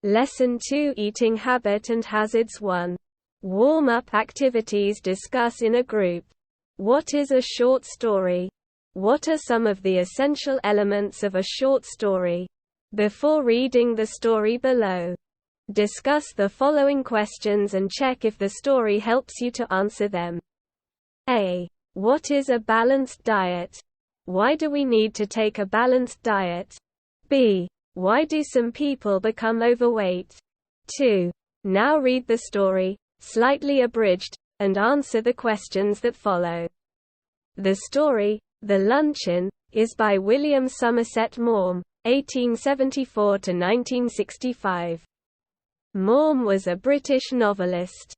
Lesson 2 Eating Habit and Hazards 1. Warm-up activities. Discuss in a group. What is a short story? What are some of the essential elements of a short story? Before reading the story below, discuss the following questions and check if the story helps you to answer them. A. What is a balanced diet? Why do we need to take a balanced diet? B. Why do some people become overweight? 2. Now read the story, slightly abridged, and answer the questions that follow. The story, The Luncheon, is by William Somerset Maugham, 1874–1965. Maugham was a British novelist,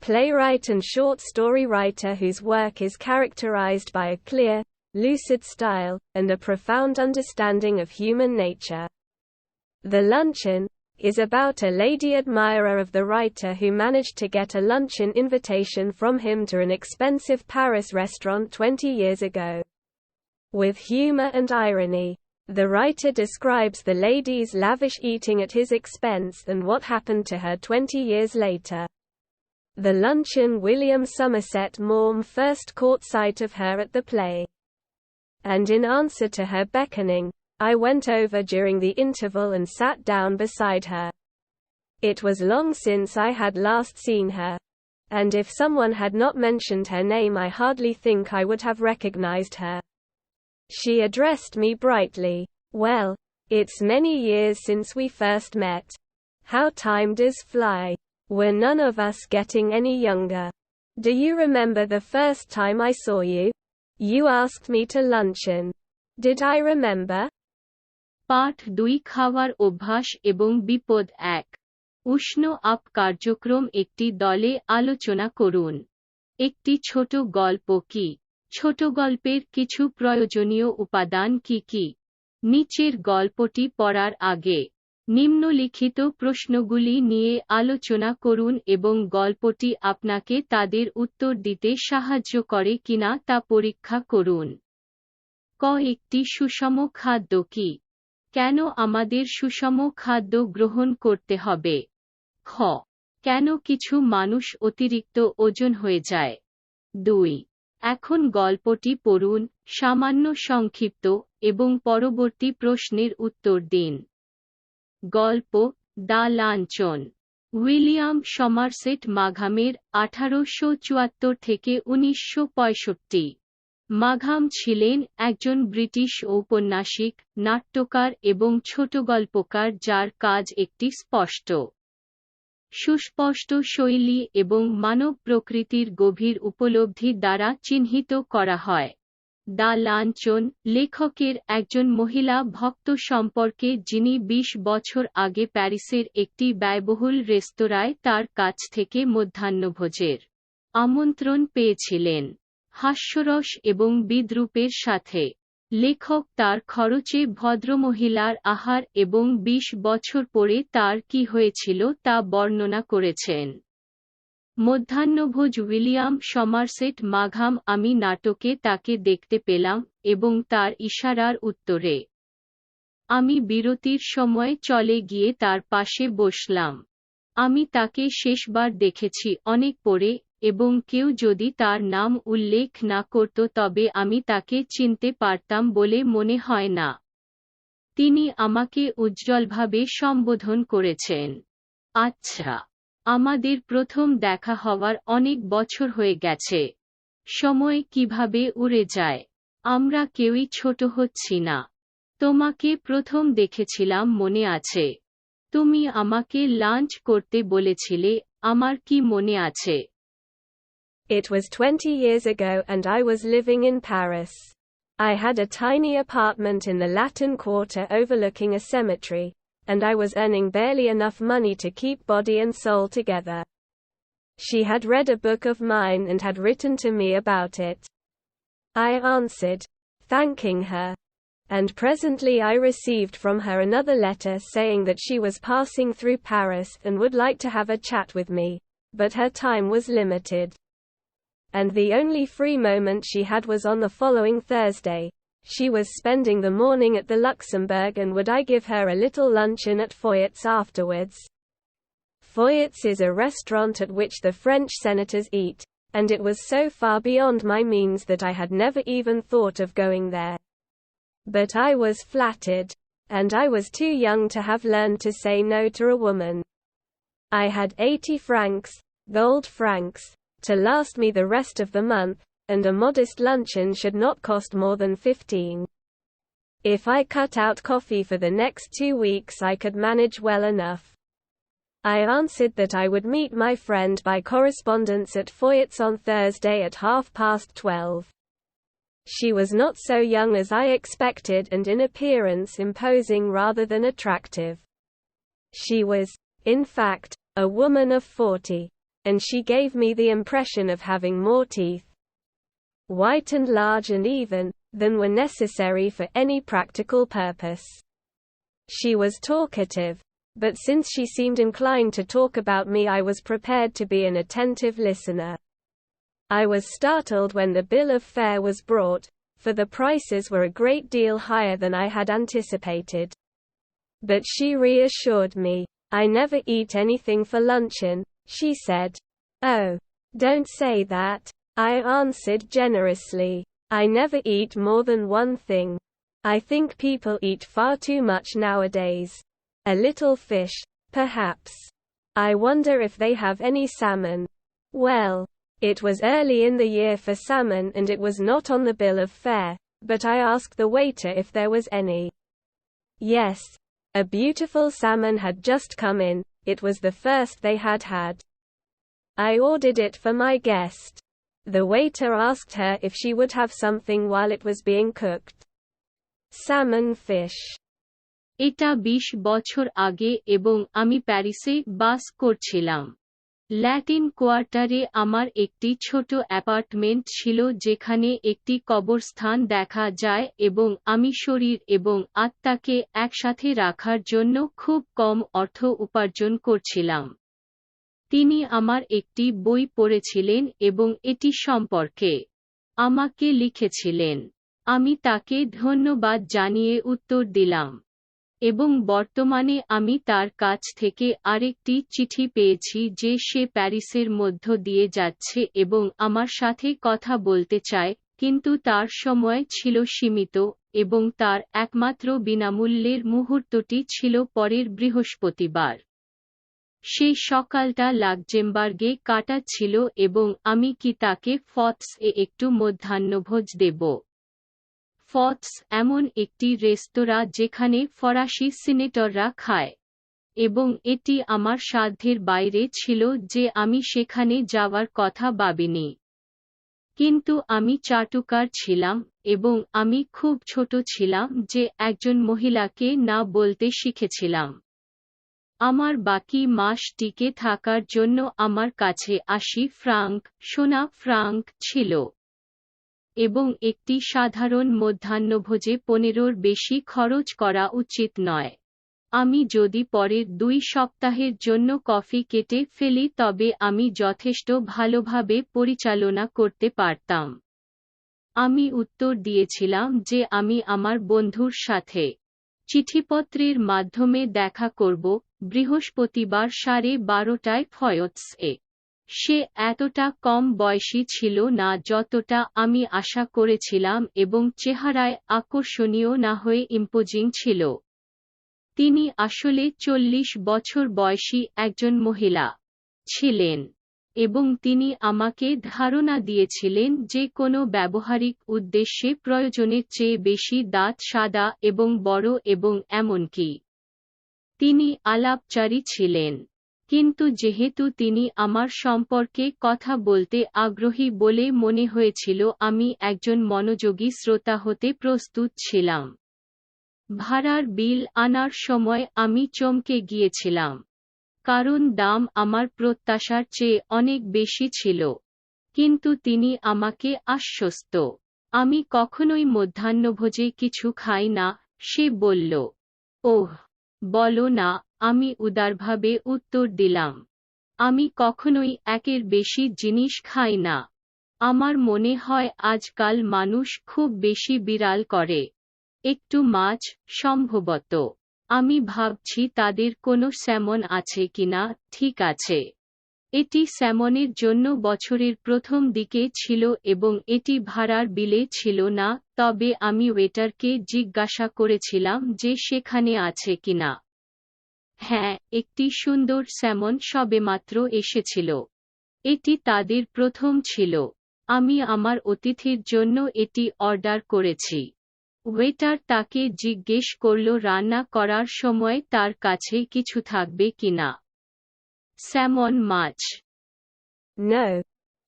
playwright and short story writer whose work is characterized by a clear, lucid style, and a profound understanding of human nature. The Luncheon is about a lady admirer of the writer who managed to get a luncheon invitation from him to an expensive Paris restaurant 20 years ago. With humor and irony, the writer describes the lady's lavish eating at his expense and what happened to her 20 years later. The Luncheon. William Somerset Maugham first caught sight of her at the play, and in answer to her beckoning, I went over during the interval and sat down beside her. It was long since I had last seen her, and if someone had not mentioned her name I hardly think I would have recognized her. She addressed me brightly. "Well, it's many years since we first met. How time does fly. We're none of us getting any younger. Do you remember the first time I saw you? You asked me to luncheon. Did I remember?" পাঠ 2 খাওয়ার অভ্যাস এবং বিপদ 1 উষ্ণ up কার্যক্রম একটি দলে আলোচনা করুন। একটি ছোট গল্প কি? ছোট গল্পের কিছু প্রয়োজনীয় উপাদান কি কি? নিচের গল্পটি পড়ার আগে নিম্নলিখিত প্রশ্নগুলি নিয়ে আলোচনা করুন এবং গল্পটি আপনাকে তাদের উত্তর দিতে সাহায্য করে কিনা তা পরীক্ষা করুন। ক একটি সুষম খাদ্য কি? কেন আমাদের সুষম খাদ্য গ্রহণ করতে হবে? খ কেন কিছু মানুষ অতিরিক্ত ওজন হয়ে যায়? 2 এখন গল্পটি পড়ুন, সামান্য সংক্ষিপ্ত, এবং পরবর্তী প্রশ্নের উত্তর দিন। গল্প দ্য লাঞ্চন। উইলিয়াম সমারসেট মাঘামের 1874 থেকে 1965। মাঘাম ছিলেন একজন ব্রিটিশ ঔপন্যাসিক, নাট্যকার এবং ছোটগল্পকার যার কাজ একটি স্পষ্ট, সুস্পষ্ট শৈলী এবং মানব প্রকৃতির গভীর উপলব্ধি দ্বারা চিহ্নিত করা হয়। দ্য লাঞ্চন লেখকের একজন মহিলা ভক্ত সম্পর্কে যিনি 20 বছর আগে প্যারিসের একটি ব্যয়বহুল রেস্তোরাঁয় তার কাছ থেকে মধ্যাহ্নভোজের আমন্ত্রণ পেয়েছিলেন। হাস্যরস এবং বিদ্রূপের সাথে, লেখক তার খরচে ভদ্রমহিলার আহার এবং 20 বছর পরে তার কি হয়েছিল তা বর্ণনা করেছেন। মধ্যাহ্নভোজ। উইলিয়াম সমারসেট মাঘাম। আমি নাটকে তাকে দেখতে পেলাম এবং তার ইশারার উত্তরে আমি বিরতির সময় চলে গিয়ে তার পাশে বসলাম। আমি তাকে শেষবার দেখেছি অনেক পরে, এবং কেউ যদি তার নাম উল্লেখ না করত তবে আমি তাকে চিনতে পারতাম বলে মনে হয় না। তিনি আমাকে উজ্জ্বলভাবে সম্বোধন করেছেন। আচ্ছা, আমাদের প্রথম দেখা হওয়ার অনেক বছর হয়ে গেছে। সময় কিভাবে উড়ে যায়। আমরা কেউই ছোট হচ্ছি না। তোমাকে প্রথম দেখেছিলাম মনে আছে। তুমি আমাকে লাঞ্চ করতে বলেছিলে, আমার কি মনে আছে? It was 20 years ago and I was living in Paris. I had a tiny apartment in the Latin Quarter overlooking a cemetery, and I was earning barely enough money to keep body and soul together. She had read a book of mine and had written to me about it. I answered, thanking her, and presently I received from her another letter saying that she was passing through Paris and would like to have a chat with me, but her time was limited, and the only free moment she had was on the following Thursday. She was spending the morning at the Luxembourg, and would I give her a little luncheon at Foyot's afterwards? Foyot's is a restaurant at which the French senators eat, and it was so far beyond my means that I had never even thought of going there. But I was flattered. And I was too young to have learned to say no to a woman. I had 80 francs, gold francs, to last me the rest of the month, and a modest luncheon should not cost more than 15. If I cut out coffee for the next 2 weeks, I could manage well enough. I answered that I would meet my friend by correspondence at Foyot's on Thursday at 12:30. She was not so young as I expected, and in appearance imposing rather than attractive. She was, in fact, a woman of 40, and she gave me the impression of having more teeth, white and large and even, than were necessary for any practical purpose. She was talkative, but since she seemed inclined to talk about me, I was prepared to be an attentive listener. I was startled when the bill of fare was brought, for the prices were a great deal higher than I had anticipated. But she reassured me. "I never eat anything for luncheon," she said. "Oh, don't say that," I answered generously. "I never eat more than one thing. I think people eat far too much nowadays. A little fish, perhaps. I wonder if they have any salmon." Well, it was early in the year for salmon, and it was not on the bill of fare, but I asked the waiter if there was any. Yes, a beautiful salmon had just come in. It was the first they had had. I ordered it for my guest. The waiter asked her if she would have something while it was being cooked. Salmon fish. এটা 20 বছর আগে এবং আমি প্যারিসে বাস করছিলাম। Latin কোয়ার্টারে আমার একটি ছোট অ্যাপার্টমেন্ট ছিল যেখানে একটি কবরস্থান দেখা যায়, এবং আমি শরীর এবং আত্মাকে একসাথে রাখার জন্য খুব কম অর্থ উপার্জন করছিলাম। তিনি আমার একটি বই পড়েছিলেন এবং এটি সম্পর্কে আমাকে লিখেছিলেন। আমি তাকে ধন্যবাদ জানিয়ে উত্তর দিলাম। এবং বর্তমানে আমি তার কাছ থেকে আরেকটি চিঠি পেয়েছি যে সে প্যারিসের মধ্য দিয়ে যাচ্ছে এবং আমার সাথে কথা বলতে চায়, কিন্তু তার সময় ছিল সীমিত, এবং তার একমাত্র বিনামূল্যের মুহূর্তটি ছিল পরের বৃহস্পতিবার। সে সকালটা লাক্সেমবার্গে কাটাচ্ছিল এবং আমি কি তাকে ফটস এ একটু মধ্যাহ্নভোজ দেব। ফটস এমন একটি রেস্তোরাঁ যেখানে ফরাসি সিনেটররা খায়, এবং এটি আমার সাধ্যের বাইরে ছিল যে আমি সেখানে যাওয়ার কথা ভাবিনি। কিন্তু আমি চাটুকার ছিলাম, এবং আমি খুব ছোট ছিলাম যে একজন মহিলাকে না বলতে শিখেছিলাম। আমার বাকি মাস টিকে থাকার জন্য আমার কাছে 80 ফ্রাঙ্ক, সোনা ফ্রাঙ্ক ছিল। এবং একটি সাধারণ মধ্যাহ্নভোজে 15-র বেশি খরচ করা উচিত নয়। আমি যদি পরের 2 সপ্তাহের জন্য কফি কেটে ফেলি তবে আমি যথেষ্ট ভালোভাবে পরিচালনা করতে পারতাম। আমি উত্তর দিয়েছিলাম যে আমি আমার বন্ধুর সাথে চিঠিপত্রের মাধ্যমে দেখা করব, বৃহস্পতিবার 12:30টায় ফয়টস-এ। সে এতটা কম বয়সী ছিল না যতটা আমি আশা করেছিলাম, এবং চেহারায় আকর্ষণীয় না হয়ে ইম্পোজিং ছিল। তিনি আসলে 40 বছর বয়সী একজন মহিলা ছিলেন, এবং তিনি আমাকে ধারণা দিয়েছিলেন যে কোনো ব্যবহারিক উদ্দেশ্যে প্রয়োজনের চেয়ে বেশি দাঁত সাদা এবং বড়, এবং এমনকি তিনি আলাপচারী ছিলেন। কিন্তু যেহেতু তিনি আমার সম্পর্কে কথা বলতে আগ্রহী বলে মনে হয়েছিল, আমি একজন মনোযোগী শ্রোতা হতে প্রস্তুত ছিলাম। ভাড়ার বিল আনার সময় আমি চমকে গিয়েছিলাম, কারণ দাম আমার প্রত্যাশার চেয়ে অনেক বেশি ছিল। কিন্তু তিনি আমাকে আশ্বস্ত। আমি কখনোই মধ্যাহ্নভোজে কিছু খাই না, সে বলল। ওহ, বলো না, আমি উদারভাবে উত্তর দিলাম। আমি কখনোই একের বেশি জিনিস খাই না। আমার মনে হয় আজকাল মানুষ খুব বেশি বিড়াল করে। একটু মাছ, সম্ভবত। আমি ভাবছি তাদের কোনো স্যামন আছে কিনা। ঠিক আছে। এটি স্যামনের জন্য বছরের প্রথম দিকে ছিল এবং এটি ভাড়ার বিলে ছিল না, তবে আমি ওয়েটারকে জিজ্ঞাসা করেছিলাম যে সেখানে আছে কিনা। হ্যাঁ, একটি সুন্দর স্যামন সবেমাত্র এসেছিল। এটি তাদের প্রথম ছিল। আমি আমার অতিথির জন্য এটি অর্ডার করেছি। ওয়েটার তাকে জিজ্ঞেস করল রান্না করার সময় তার কাছে কিছু থাকবে কিনা। স্যামন মাছ। No.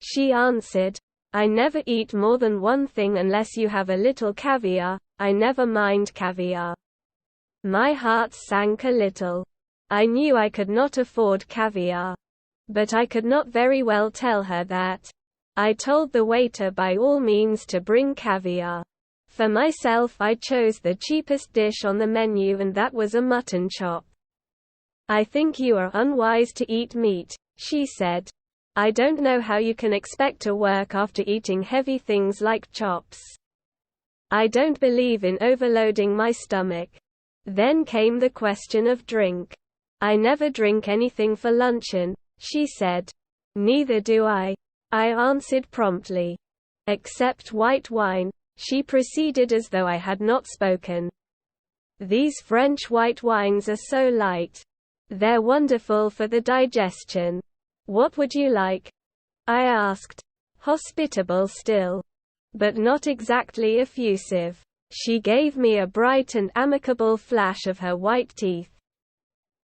She answered. I never eat more than one thing unless you have a little caviar. I never mind caviar. My heart sank a little. I knew I could not afford caviar. But I could not very well tell her that. I told the waiter by all means to bring caviar. For myself I chose the cheapest dish on the menu and that was a mutton chop. I think you are unwise to eat meat, she said. I don't know how you can expect to work after eating heavy things like chops. I don't believe in overloading my stomach. Then came the question of drink. I never drink anything for luncheon, she said. Neither do I answered promptly. Except white wine, she proceeded as though I had not spoken. These French white wines are so light. They're wonderful for the digestion. What would you like? I asked. Hospitable still. But not exactly effusive. She gave me a bright and amicable flash of her white teeth.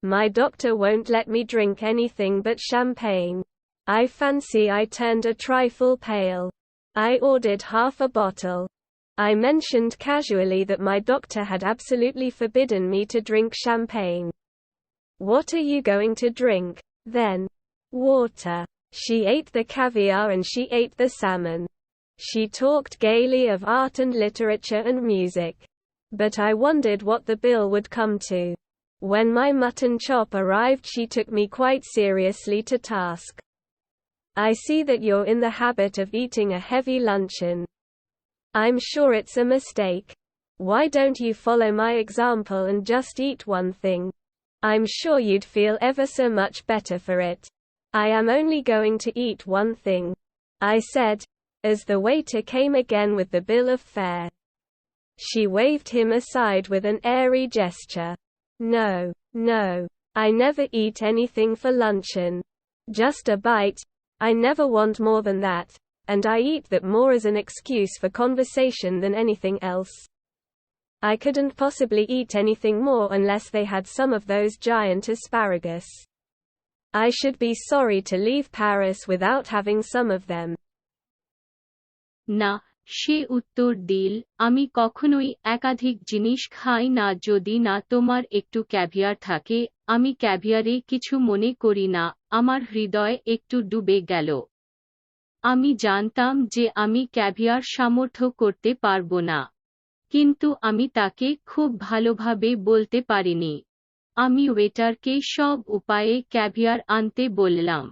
My doctor won't let me drink anything but champagne. I fancy I turned a trifle pale. I ordered half a bottle. I mentioned casually that my doctor had absolutely forbidden me to drink champagne. What are you going to drink, then? Water. She ate the caviar and she ate the salmon. She talked gaily of art and literature and music. But I wondered what the bill would come to. When my mutton chop arrived she took me quite seriously to task. I see that you're in the habit of eating a heavy luncheon. I'm sure it's a mistake. Why don't you follow my example and just eat one thing? I'm sure you'd feel ever so much better for it. I am only going to eat one thing, I said, as the waiter came again with the bill of fare. She waved him aside with an airy gesture. No, no. I never eat anything for luncheon. Just a bite. I never want more than that, and I eat that more as an excuse for conversation than anything else. I couldn't possibly eat anything more unless they had some of those giant asparagus. I should be sorry to leave Paris without having some of them. না, সে উত্তর দিল, আমি কখনোই একাধিক জিনিস খাই না যদি না তোমার একটু ক্যাভিয়ার থাকে। আমি ক্যাভিয়ারে কিছু মনে করি না। আমার হৃদয় একটু ডুবে গেল। আমি জানতাম যে আমি ক্যাভিয়ার সামর্থ্য করতে পারব না। কিন্তু আমি তাকে খুব ভালোভাবে বলতে পারিনি। আমি ওয়েটারকে সব উপায়ে ক্যাভিয়ার আনতে বললাম।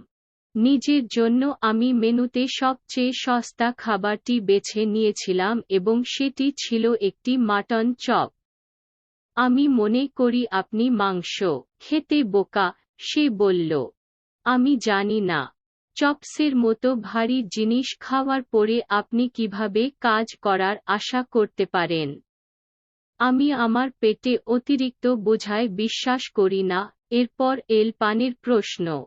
নিজের জন্য আমি মেনুতে সবচেয়ে সস্তা খাবারটি বেছে নিয়েছিলাম এবং সেটি ছিল একটি মাটন চপ। আমি মনে করি আপনি মাংস খেতে বোকা, সে বলল। আমি জানি না। চপসের মতো ভারী জিনিস খাওয়ার পরে আপনি কিভাবে কাজ করার আশা করতে পারেন? আমি আমার পেটে অতিরিক্ত বোঝায় বিশ্বাস করি না। এরপর এল পানের প্রশ্ন।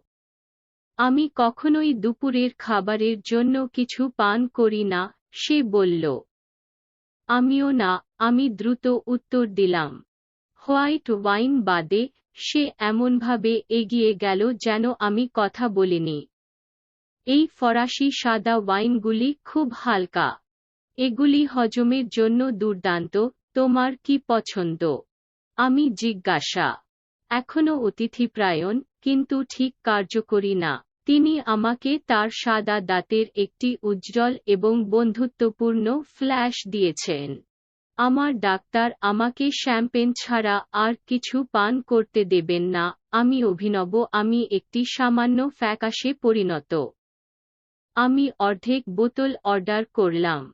আমি কখনোই দুপুরের খাবারের জন্য কিছু পান করি না, সে বলল। আমিও না, আমি দ্রুত উত্তর দিলাম। হোয়াইট ওয়াইন বাদে, সে এমনভাবে এগিয়ে গেল যেন আমি কথা বলিনি। এই ফরাসি সাদা ওয়াইনগুলি খুব হালকা। এগুলি হজমের জন্য দুর্দান্ত। তোমার কি পছন্দ? আমি জিজ্ঞাসা। এখনো অতিথিপ্রায়ণ, কিন্তু ঠিক কার্যকরী না। তিনি আমাকে তার সাদা দাঁতের একটি উজ্জ্বল এবং বন্ধুত্বপূর্ণ ফ্ল্যাশ দিয়েছেন। আমার ডাক্তার আমাকে শ্যাম্পেন ছাড়া আর কিছু পান করতে দেবেন না। আমি অভিনব। আমি একটি সামান্য ফ্যাকাশে পরিণত। আমি অর্ধেক বোতল অর্ডার করলাম।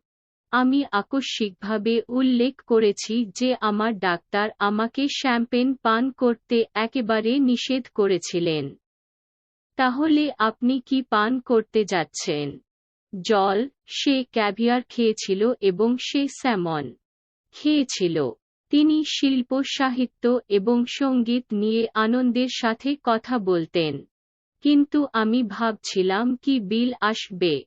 আমি আকস্মিকভাবে উল্লেখ করেছি যে আমার ডাক্তার আমাকে শ্যাম্পেন পান করতে একেবারে নিষেধ করেছিলেন। তাহলে আপনি কি পান করতে যাচ্ছেন? জল। সে ক্যাভিয়ার খেয়েছিল এবং সে স্যামন খেয়েছিল। তিনি শিল্প সাহিত্য এবং সঙ্গীত নিয়ে আনন্দের সাথে কথা বলতেন। কিন্তু আমি ভাবছিলাম কি বিল আসবে।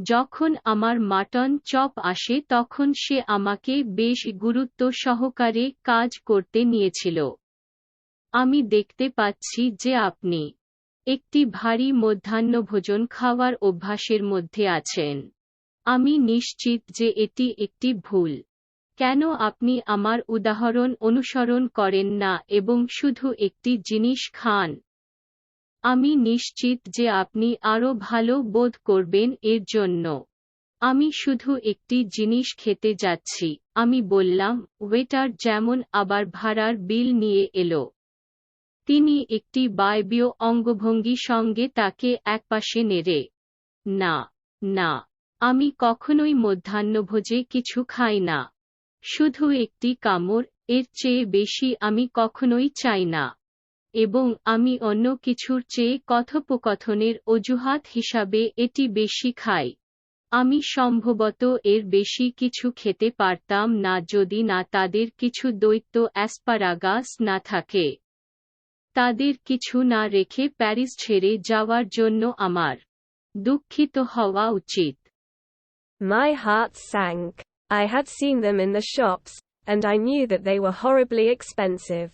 যখন আমার মাটন চপ আসে তখন সে আমাকে বেশ গুরুত্ব সহকারে কাজ করতে নিয়েছিল। আমি দেখতে পাচ্ছি যে আপনি একটি ভারী মধ্যাহ্নভোজন খাওয়ার অভ্যাসের মধ্যে আছেন। আমি নিশ্চিত যে এটি একটি ভুল। কেন আপনি আমার উদাহরণ অনুসরণ করেন না এবং শুধু একটি জিনিস খান? আমি নিশ্চিত যে আপনি আরও ভালো বোধ করবেন এর জন্য। আমি শুধু একটি জিনিস খেতে যাচ্ছি, আমি বললাম। ওয়েটার যেমন আবার ভাড়ার বিল নিয়ে এলো। তিনি একটি বায়বীয় অঙ্গভঙ্গি সঙ্গে তাকে একপাশে নেড়ে। না, না, আমি কখনোই মধ্যাহ্নভোজে কিছু খাই না। শুধু একটি কামড়, এর চেয়ে বেশি আমি কখনোই চাই না। এবং আমি অন্য কিছুর চেয়ে কথোপকথনের অজুহাত হিসাবে এটি বেশি খাই। আমি সম্ভবত এর বেশি কিছু খেতে পারতাম না যদি না তাদের কিছু দৈত্য অ্যাসপারাগাস না থাকে। তাদের কিছু না রেখে প্যারিস ছেড়ে যাওয়ার জন্য আমার দুঃখিত হওয়া উচিত। My heart sank. I had seen them in the shops, and I knew that they were horribly expensive.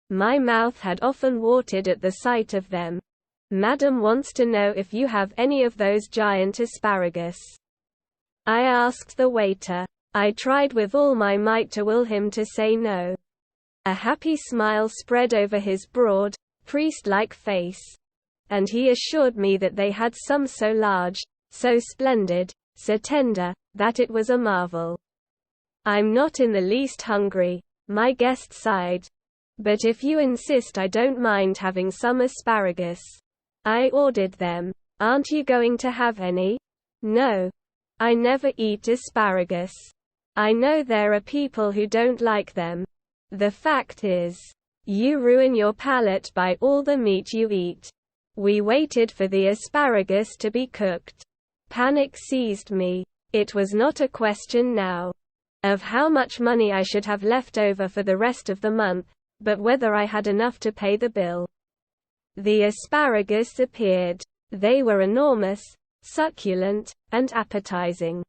My mouth had often watered at the sight of them. Madam wants to know if you have any of those giant asparagus. I asked the waiter. I tried with all my might to will him to say no. A happy smile spread over his broad, priest-like face. And he assured me that they had some so large, so splendid, so tender, that it was a marvel. I'm not in the least hungry, my guest sighed. But if you insist, I don't mind having some asparagus. I ordered them. Aren't you going to have any? No. I never eat asparagus. I know there are people who don't like them. The fact is, you ruin your palate by all the meat you eat. We waited for the asparagus to be cooked. Panic seized me. It was not a question now of how much money I should have left over for the rest of the month, but whether I had enough to pay the bill. The asparagus appeared. They were enormous, succulent, and appetizing.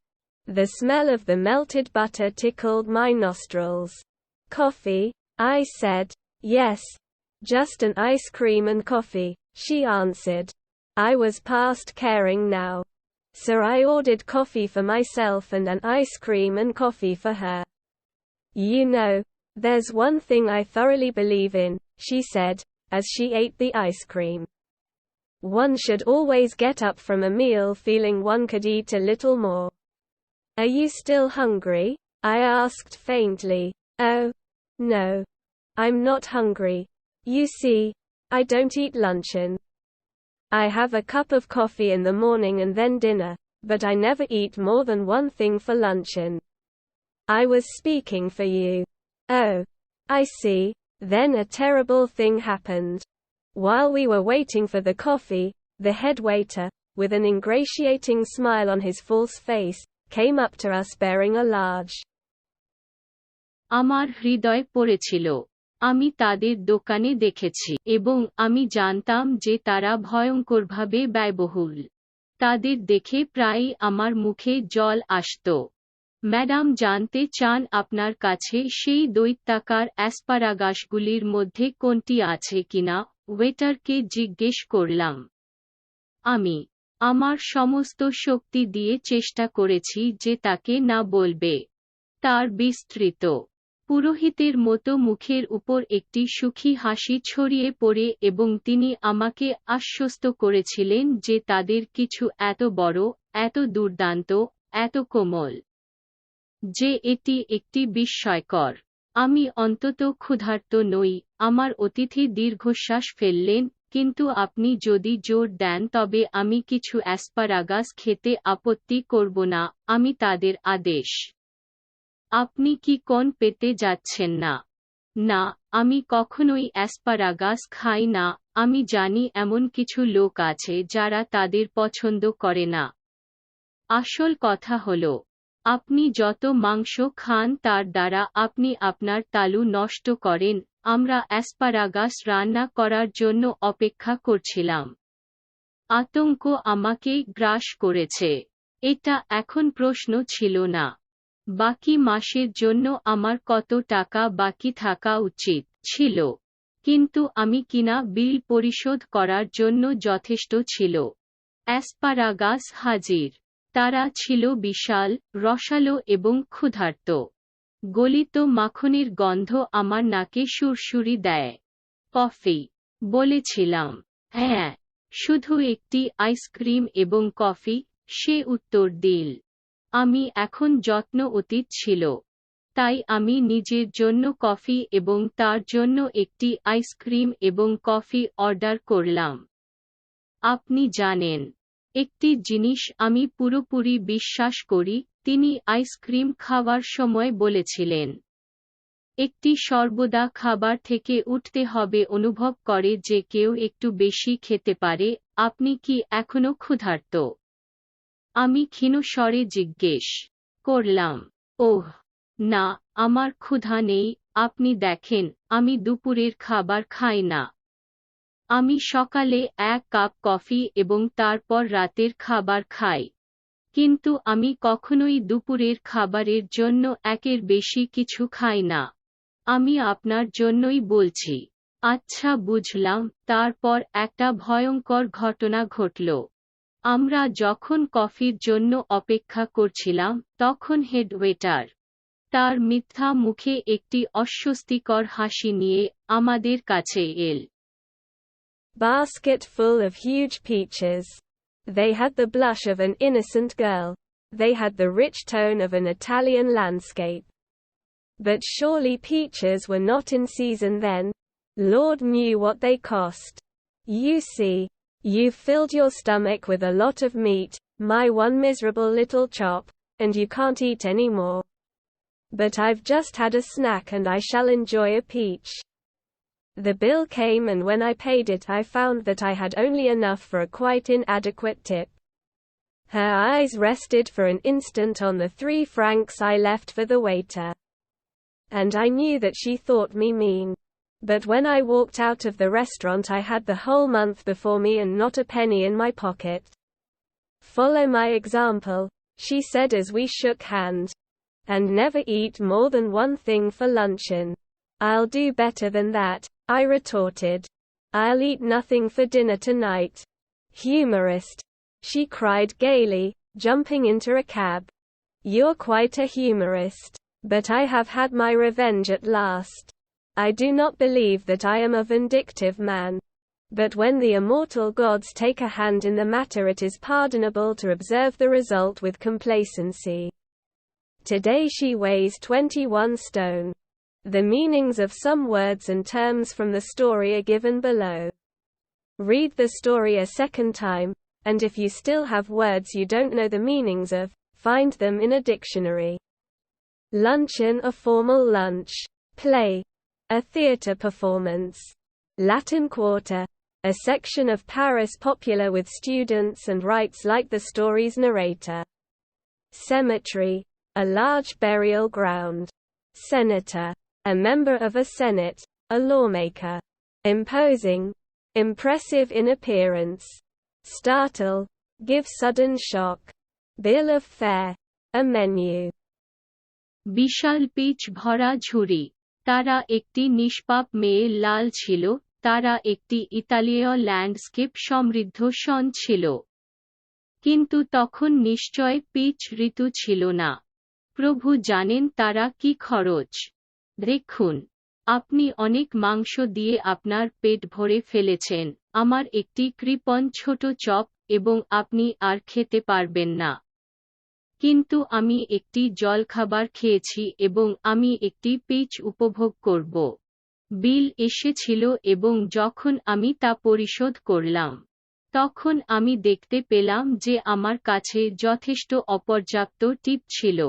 The smell of the melted butter tickled my nostrils. Coffee? I said. Yes. Just an ice cream and coffee, she answered. I was past caring now. So I ordered coffee for myself and an ice cream and coffee for her. You know, there's one thing I thoroughly believe in, she said, as she ate the ice cream. One should always get up from a meal feeling one could eat a little more. Are you still hungry? I asked faintly. Oh, no. I'm not hungry. You see, I don't eat luncheon. I have a cup of coffee in the morning and then dinner, but I never eat more than one thing for luncheon. I was speaking for you. Oh, I see. Then a terrible thing happened. While we were waiting for the coffee, the head waiter, with an ingratiating smile on his false face, came up to us bearing a large. আমার হৃদয় পড়েছিল। আমি তাদের দোকানে দেখেছি এবং আমি জানতাম যে তারা ভয়ঙ্করভাবে ব্যয়বহুল। তাদের দেখে প্রায়ই আমার মুখে জল আসত। ম্যাডাম জানতে চান আপনার কাছে সেই দৈত্যাকার অ্যাসপারাগাসগুলির মধ্যে কোনটি আছে কিনা, ওয়েটারকে জিজ্ঞেস করলাম। আমি আমার সমস্ত শক্তি দিয়ে চেষ্টা করেছি যে তাকে না বলবে। তার বিস্তৃত পুরোহিতের মতো মুখের উপর একটি সুখী হাসি ছড়িয়ে পড়ে এবং তিনি আমাকে আশ্বস্ত করেছিলেন যে তাদের কিছু এত বড়, এত দুর্দান্ত, এত কোমল যে এটি একটি বিস্ময়কর। আমি অন্তত ক্ষুধার্ত নই। আমার অতিথি দীর্ঘশ্বাস ফেললেন, কিন্তু আপনি যদি জোর দেন তবে আমি কিছু অ্যাসপারাগাস খেতে আপত্তি করব না, আমি তাদের আদেশ। আপনি কি কোন পেতে যাচ্ছেন না? না, আমি কখনোই অ্যাসপারাগাস খাই না, আমি জানি এমন কিছু লোক আছে যারা তাদের পছন্দ করে না। আসল কথা হল, আপনি যত মাংস খান তার দ্বারা আপনি আপনার তালু নষ্ট করেন। আমরা অ্যাসপারাগাস রান্না করার জন্য অপেক্ষা করছিলাম। আতঙ্ক আমাকে গ্রাস করেছে। এটা এখন প্রশ্ন ছিল না। বাকি মাসের জন্য আমার কত টাকা বাকি থাকা উচিত ছিল, কিন্তু আমি কিনা বিল পরিশোধ করার জন্য যথেষ্ট ছিল। অ্যাসপারাগাস হাজির। তারা ছিল বিশাল, রসালো এবং ক্ষুধার্ত। গলিত মাখনের গন্ধ আমার নাকে সুরসুরি দেয়। কফি? বলেছিলাম। হ্যাঁ, শুধু একটি আইসক্রিম এবং কফি, সে উত্তর দিল। আমি এখন যত্ন অতীত ছিল। তাই আমি নিজের জন্য কফি এবং তার জন্য একটি আইসক্রিম এবং কফি অর্ডার করলাম। আপনি জানেন, একটি জিনিস আমি পুরোপুরি বিশ্বাস করি, তিনি আইসক্রিম খাওয়ার সময় বলেছিলেন। একটি সর্বদা খাবার থেকে উঠতে হবে অনুভব করে যে কেউ একটু বেশি খেতে পারে। আপনি কি এখনো ক্ষুধার্ত? আমি ক্ষীণ স্বরে জিজ্ঞেস করলাম। ওহ, না, আমার ক্ষুধা নেই। আপনি দেখেন, আমি দুপুরের খাবার খাই না। আমি সকালে 1 কাপ কফি এবং তারপর রাতের খাবার খাই। কিন্তু আমি কখনোই দুপুরের খাবারের জন্য একের বেশি কিছু খাই না। আমি আপনার জন্যই বলছি। আচ্ছা, বুঝলাম। তারপর একটা ভয়ঙ্কর ঘটনা ঘটল। আমরা যখন কফির জন্য অপেক্ষা করছিলাম, তখন হেড ওয়েটার তার মিথ্যা মুখে একটি অস্বস্তিকর হাসি নিয়ে আমাদের কাছে এল। Basket full of huge peaches. They had the blush of an innocent girl. They had the rich tone of an Italian landscape. But surely peaches were not in season then. Lord knew what they cost. You see, you've filled your stomach with a lot of meat, my one miserable little chop, and you can't eat any more. But I've just had a snack and I shall enjoy a peach. The bill came, and when I paid it I found that I had only enough for a quite inadequate tip. Her eyes rested for an instant on the 3 francs I left for the waiter. And I knew that she thought me mean. But when I walked out of the restaurant I had the whole month before me and not a penny in my pocket. Follow my example, she said as we shook hands. And never eat more than one thing for luncheon. I'll do better than that, I retorted. I'll eat nothing for dinner tonight. Humorist, she cried gaily, jumping into a cab. You're quite a humorist. But I have had my revenge at last. I do not believe that I am a vindictive man. But when the immortal gods take a hand in the matter, it is pardonable to observe the result with complacency. Today she weighs 21 stone. The meanings of some words and terms from the story are given below. Read the story a second time, and if you still have words you don't know the meanings of, find them in a dictionary. Luncheon, a formal lunch. Play, a theatre performance. Latin Quarter, a section of Paris popular with students and writes like the story's narrator. Cemetery, a large burial ground. Senator, a member of a senate, a lawmaker. Imposing, impressive in appearance. Startle, give sudden shock. Bill of fare, a menu. বিশাল peach ভরা ঝুড়ি। তারা একটি নিষ্পাপ মেয়ে লাল ছিল, তারা একটি ইতালীয় ল্যান্ডস্কেপ সমৃদ্ধ শন ছিল। কিন্তু তখন নিশ্চয় পিচ ঋতু ছিল না। প্রভু জানেন তারা কি খরচ। দেখুন, আপনি অনেক মাংস দিয়ে আপনার পেট ভরে ফেলেছেন, আমার একটি কৃপণ ছোট চপ, এবং আপনি আর খেতে পারবেন না। কিন্তু আমি একটি জলখাবার খেয়েছি এবং আমি একটি পিচ উপভোগ করব। বিল এসেছিল এবং যখন আমি তা পরিশোধ করলাম, তখন আমি দেখতে পেলাম যে আমার কাছে যথেষ্ট অপর্যাপ্ত টিপ ছিল।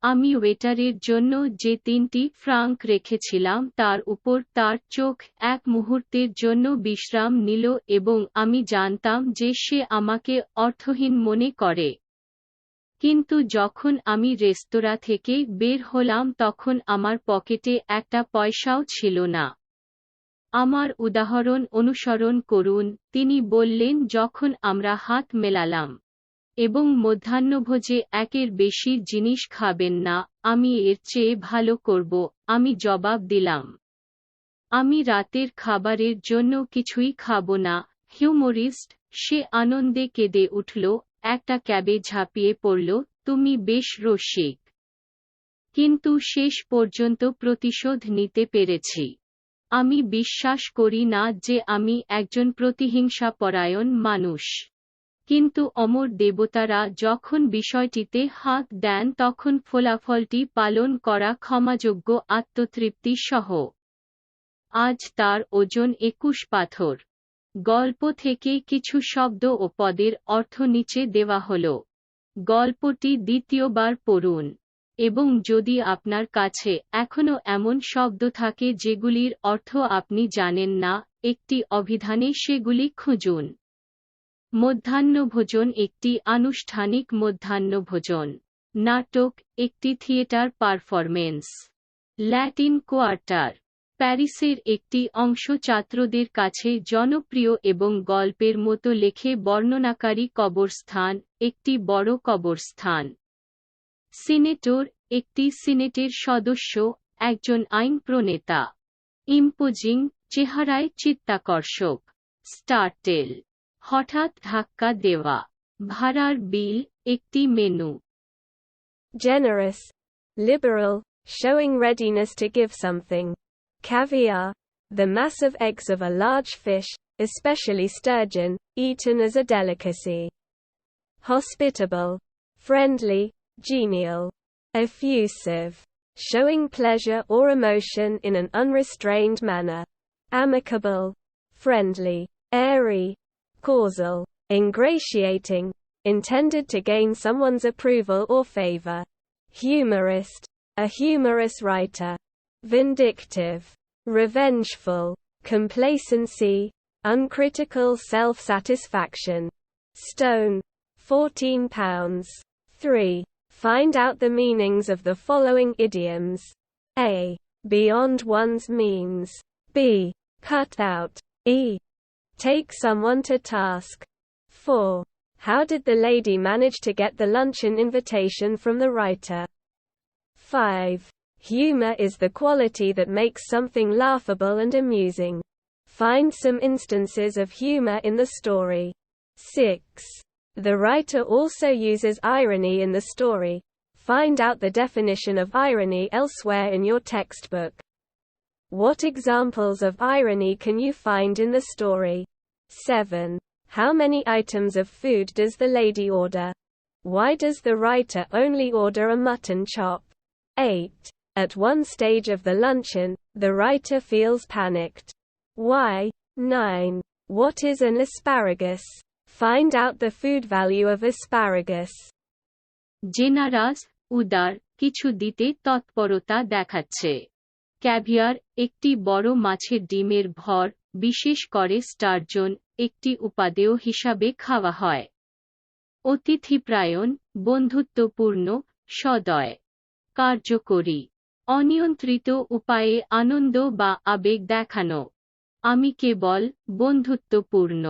আমি ওয়েটারের জন্য যে 3টি ফ্রাঙ্ক রেখেছিলাম তার উপর তার চোখ এক মুহূর্তের জন্য বিশ্রাম নিল এবং আমি জানতাম যে সে আমাকে অর্থহীন মনে করে। কিন্তু যখন আমি রেস্তোরাঁ থেকে বের হলাম তখন আমার পকেটে একটা পয়সাও ছিল না। আমার উদাহরণ অনুসরণ করুন, তিনি বললেন, যখন আমরা হাত মেলালাম এবং মধ্যাহ্নভোজে একের বেশি জিনিস খাবেন না, আমি এর চেয়ে ভালো করব। আমি জবাব দিলাম, আমি রাতের খাবারের জন্য কিছুই খাব না। হিউমোরিস্ট, সে আনন্দে কেঁদে উঠল, একটা ক্যাবে ঝাঁপিয়ে পড়ল, তুমি বেশ রসিক। কিন্তু শেষ পর্যন্ত প্রতিশোধ নিতে পেরেছি। আমি বিশ্বাস করি না যে আমি একজন প্রতিহিংসাপরায়ণ মানুষ। কিন্তু অমর দেবতারা যখন বিষয়টিতে হাত দেন তখন ফলাফলটি পালন করা ক্ষমাযোগ্য আত্মতৃপ্তি সহ। আজ তার ওজন 21 পাথর। গল্প থেকে কিছু শব্দ ও পদের অর্থ নিচে দেওয়া হল। গল্পটি দ্বিতীয়বার পড়ুন এবং যদি আপনার কাছে এখনও এমন শব্দ থাকে যেগুলির অর্থ আপনি জানেন না, একটি অভিধানে সেগুলি খুঁজুন। মধ্যাহ্নভোজন একটি আনুষ্ঠানিক মধ্যাহ্নভোজন। নাটক একটি থিয়েটার পারফরমেন্স। ল্যাটিন কোয়ার্টার প্যারিসের একটি অংশ ছাত্রদের কাছে জনপ্রিয় এবং গল্পের মতো লেখে বর্ণনাকারী কবরস্থান, একটি বড় কবরস্থান। সিনেটর একটি সিনেটের সদস্য, একজন আইন প্রণেতা। ইম্পোজিং চেহারায় চিত্তাকর্ষক। স্টার্টেল হঠাৎ ধাক্কা দেওয়া। ভাড়ার বিল একটি menu. Generous, liberal, showing readiness to give something. Caviar, the massive eggs of a large fish, especially sturgeon, eaten as a delicacy. Hospitable, friendly, genial. Effusive, showing pleasure or emotion in an unrestrained manner. Amicable, friendly. Airy, causal. Ingratiating, intended to gain someone's approval or favor. Humorist, a humorous writer. Vindictive, revengeful. Complacency, uncritical self-satisfaction. Stone, 14 pounds. 3. Find out the meanings of the following idioms. A. Beyond one's means. B. Cut out. E. Take someone to task. 4. How did the lady manage to get the luncheon invitation from the writer? 5. Humor is the quality that makes something laughable and amusing. Find some instances of humor in the story. 6. The writer also uses irony in the story. Find out the definition of irony elsewhere in your textbook. What examples of irony can you find in the story? 7. How many items of food does the lady order? Why does the writer only order a mutton chop? 8. At one stage of the luncheon, the writer feels panicked. Why? 9. What is an asparagus? Find out the food value of asparagus. Generous, উদার, কিছু দিতে তৎপরতা দেখাচ্ছে। Caviar একটি বড় মাছের ডিমের ভর, বিশেষ করে স্টার্জন, একটি উপাদেয় হিসাবে খাওয়া হয়। অতিথিপ্রায়ণ, বন্ধুত্বপূর্ণ, সদয়। কার্যকরী, অনিয়ন্ত্রিত উপায়ে আনন্দ বা আবেগ দেখানো। আমি কেবল বন্ধুত্বপূর্ণ।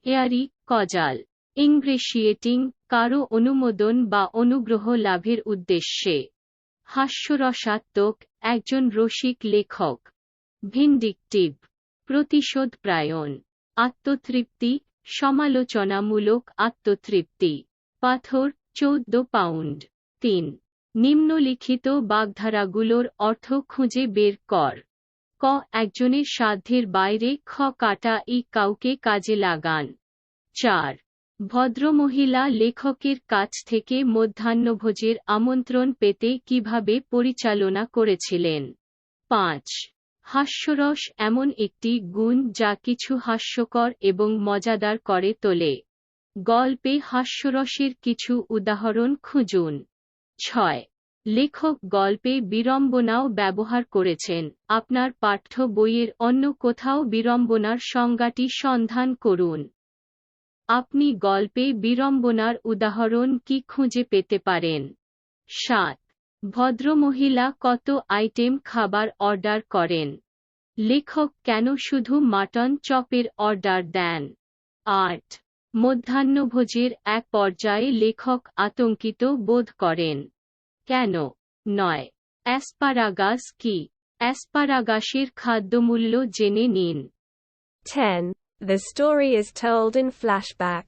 এয়ারি, কজাল। ইনগ্রেশিয়েটিং, কারো অনুমোদন বা অনুগ্রহ লাভের উদ্দেশ্যে। হাস্যরসাত্মক, একজন রসিক লেখক। ভিন্ডিকটিভ, প্রতিশোধপরায়ণ। আত্মতৃপ্তি, সমালোচনামূলক আত্মতৃপ্তি। পাথর, 14 পাউন্ড। 3. নিম্নলিখিত বাগধারাগুলোর অর্থ খুঁজে বের কর। ক. একজনের সাধ্যের বাইরে। খ. কাটা ই কাউকে কাজে লাগান। 4. ভদ্রমহিলা লেখকের কাছ থেকে মধ্যাহ্নভোজের আমন্ত্রণ পেতে কিভাবে পরিচালনা করেছিলেন। 5. হাস্যরস এমন একটি গুণ যা কিছু হাস্যকর এবং মজাদার করে তোলে। গল্পে হাস্যরসের কিছু উদাহরণ খুঁজুন। 6. লেখক গল্পে বিড়ম্বনাও ব্যবহার করেছেন। আপনার পাঠ্য বইয়ের অন্য কোথাও বিড়ম্বনার সংজ্ঞাটি সন্ধান করুন। আপনি গল্পে বিড়ম্বনার উদাহরণ কি খুঁজে পেতে পারেন? 7. ভদ্রমহিলা কত আইটেম খাবার অর্ডার করেন? লেখক কেন শুধু মাটন চপের অর্ডার দেন? 8. মধ্যাহ্নভোজের এক পর্যায়ে লেখক আতঙ্কিত বোধ করেন। কেন? 9. অ্যাসপারাগাস কি? অ্যাসপারাগাসের খাদ্যমূল্য জেনে নিন। 10. The story is told in flashback.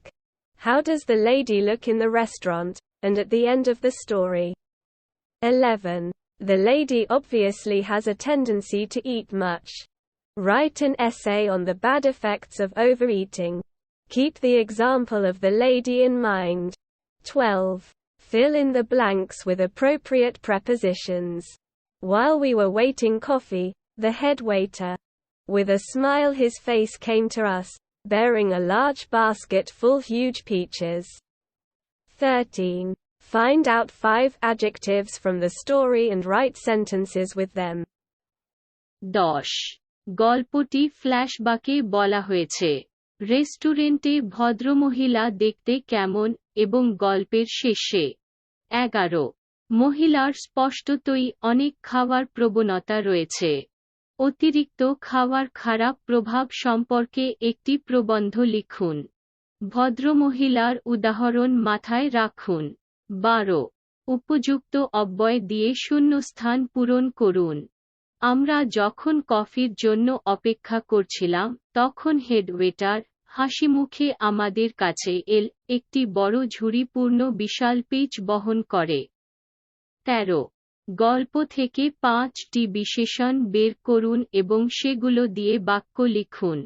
How does the lady look in the restaurant, and at the end of the story? 11. The lady obviously has a tendency to eat much. Write an essay on the bad effects of overeating. Keep the example of the lady in mind. 12. Fill in the blanks with appropriate prepositions. While we were waiting coffee, the head waiter, with a smile his face came to us, bearing a large basket full huge peaches. 13. Find out 5 adjectives from the story and write sentences with them. 10. গল্পটি ফ্ল্যাশব্যাকে বলা হয়েছে। রেস্টুরেন্টে ভদ্রমহিলা দেখতে কেমন এবং গল্পের শেষে। 11. মহিলার স্পষ্টতই অনেক খাওয়ার প্রবণতা রয়েছে। অতিরিক্ত খাওয়ার খারাপ প্রভাব সম্পর্কে একটি প্রবন্ধ লিখুন। ভদ্রমহিলার উদাহরণ মাথায় রাখুন। 12. উপযুক্ত অব্যয় দিয়ে শূন্যস্থান পূরণ করুন। আমরা যখন কফির জন্য অপেক্ষা করছিলাম, তখন হেড ওয়েটার হাসিমুখে আমাদের কাছে একটি বড় ঝুড়িপূর্ণ বিশাল পিচ বহন করে। 13. গল্প থেকে 5টি বিশেষণ বের করুন এবং সেগুলো দিয়ে বাক্য লিখুন।